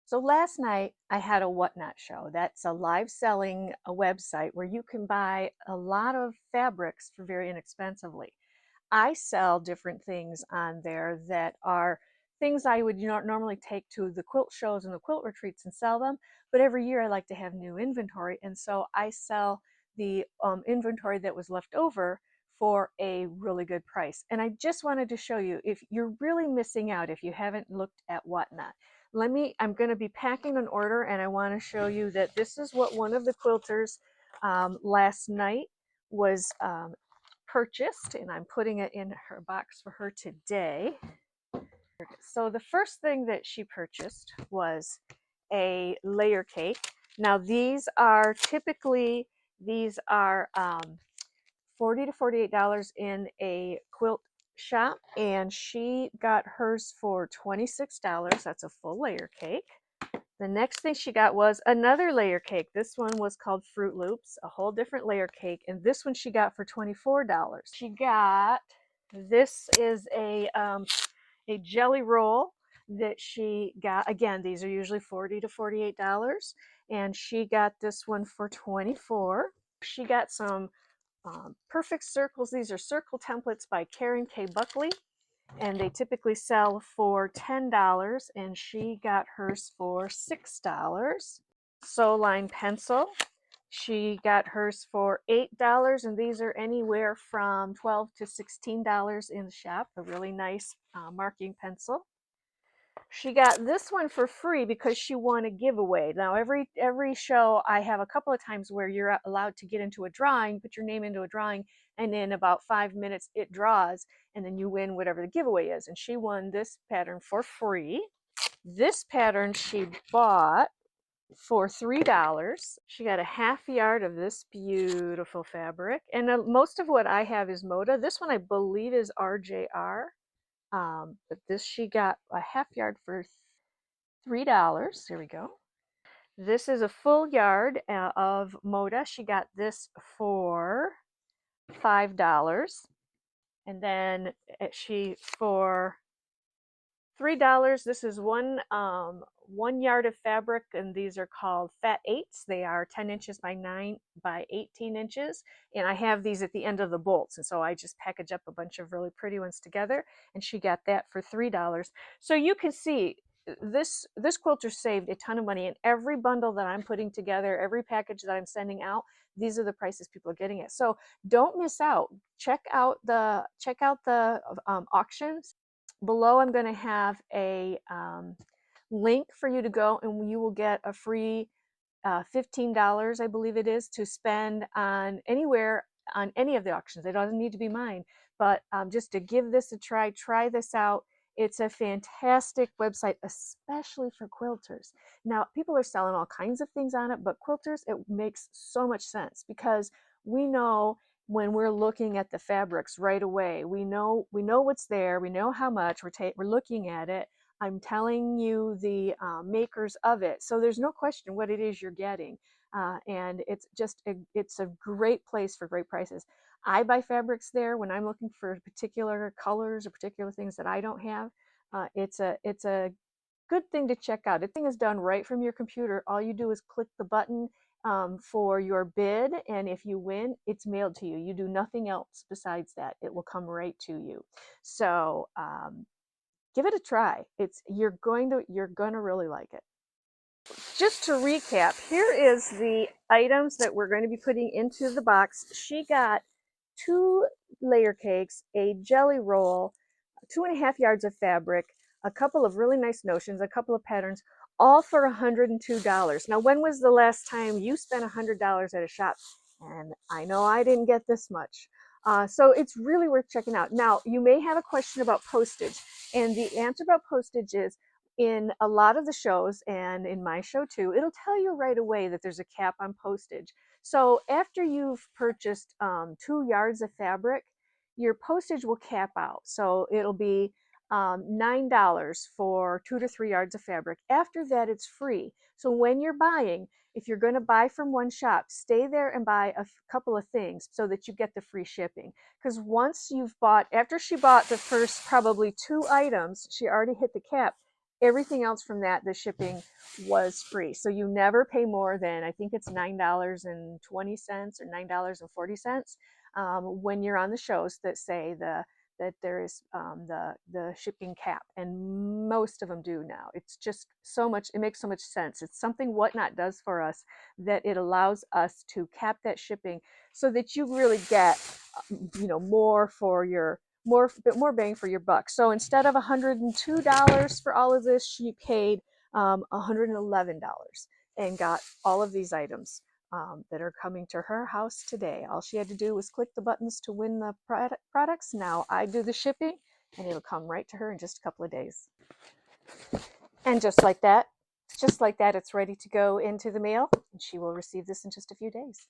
So last night I had a Whatnot show. That's a live selling a website where you can buy a lot of fabrics for very inexpensively. I sell different things on there that are things I would normally take to the quilt shows and the quilt retreats and sell them. But every year I like to have new inventory. And so I sell the inventory that was left over for a really good price. And I just wanted to show you, if you're really missing out, if you haven't looked at Whatnot, I'm going to be packing an order, and I want to show you that this is what one of the quilters last night was purchased, and I'm putting it in her box for her today. So the first thing that she purchased was a layer cake. Now these are $40 to $48 in a quilt shop, and she got hers for $26. That's a full layer cake. The next thing she got was another layer cake. This one was called Fruit Loops, a whole different layer cake, and this one she got for $24. She got, this is a jelly roll that she got. Again, these are usually $40 to $48, and she got this one for $24. She got some perfect circles. These are circle templates by Karen K. Buckley, and they typically sell for $10, and she got hers for $6. Sew line pencil, she got hers for $8, and these are anywhere from $12 to $16 in the shop. A really nice marking pencil. She got this one for free because she won a giveaway. Now every show I have a couple of times where you're allowed to get into a drawing, put your name into a drawing, and in about 5 minutes it draws, and then you win whatever the giveaway is. And she won this pattern for free. This pattern she bought for $3. She got a half yard of this beautiful fabric, and most of what I have is Moda. This one I believe is RJR. But this she got a half yard for $3. Here we go. This is a full yard of Moda. She got this for $5. And then she, for $3, this is one yard of fabric, and these are called Fat Eights. They are 10 inches by 9 by 18 inches, and I have these at the end of the bolts, and so I just package up a bunch of really pretty ones together, and she got that for $3. So you can see this quilter saved a ton of money, and every bundle that I'm putting together, every package that I'm sending out, these are the prices people are getting it. So don't miss out. Check out the auctions. Below, I'm going to have a link for you to go, and you will get a free $15, I believe it is, to spend on anywhere on any of the auctions. It doesn't need to be mine, but just to give this a try. Try this out. It's a fantastic website, especially for quilters. Now, people are selling all kinds of things on it, but quilters, it makes so much sense because we know when we're looking at the fabrics right away, we know what's there, we know how much, we're looking at it. I'm telling you the makers of it, so there's no question what it is you're getting, and it's just it's a great place for great prices. I buy fabrics there when I'm looking for particular colors or particular things that I don't have. It's a good thing to check out. Everything is done right from your computer. All you do is click the button for your bid, and if you win, it's mailed to you. You do nothing else besides that. It will come right to you. So give it a try. You're going to really like it. Just to recap, here is the items that we're going to be putting into the box. She got 2 layer cakes, a jelly roll, 2.5 yards of fabric, a couple of really nice notions, a couple of patterns, all for $102. Now, when was the last time you spent $100 at a shop? And I know I didn't get this much. So it's really worth checking out. Now, you may have a question about postage, and the answer about postage is, in a lot of the shows, and in my show too, it'll tell you right away that there's a cap on postage. So after you've purchased 2 yards of fabric, your postage will cap out. So it'll be $9 for 2 to 3 yards of fabric. After that, it's free. So when you're buying, if you're going to buy from one shop, stay there and buy a couple of things so that you get the free shipping. Because once you've bought, after she bought the first probably 2 items, she already hit the cap. Everything else from that, the shipping was free. So you never pay more than, I think it's $9.20 or $9.40 when you're on the shows that say that there is the shipping cap, and most of them do now. It's just so much, it makes so much sense. It's something Whatnot does for us, that it allows us to cap that shipping so that you really get more for your more bang for your buck. So instead of $102 for all of this, she paid $111 and got all of these items that are coming to her house today. All she had to do was click the buttons to win the products. Now I do the shipping, and it'll come right to her in just a couple of days. And just like that, it's ready to go into the mail, and she will receive this in just a few days.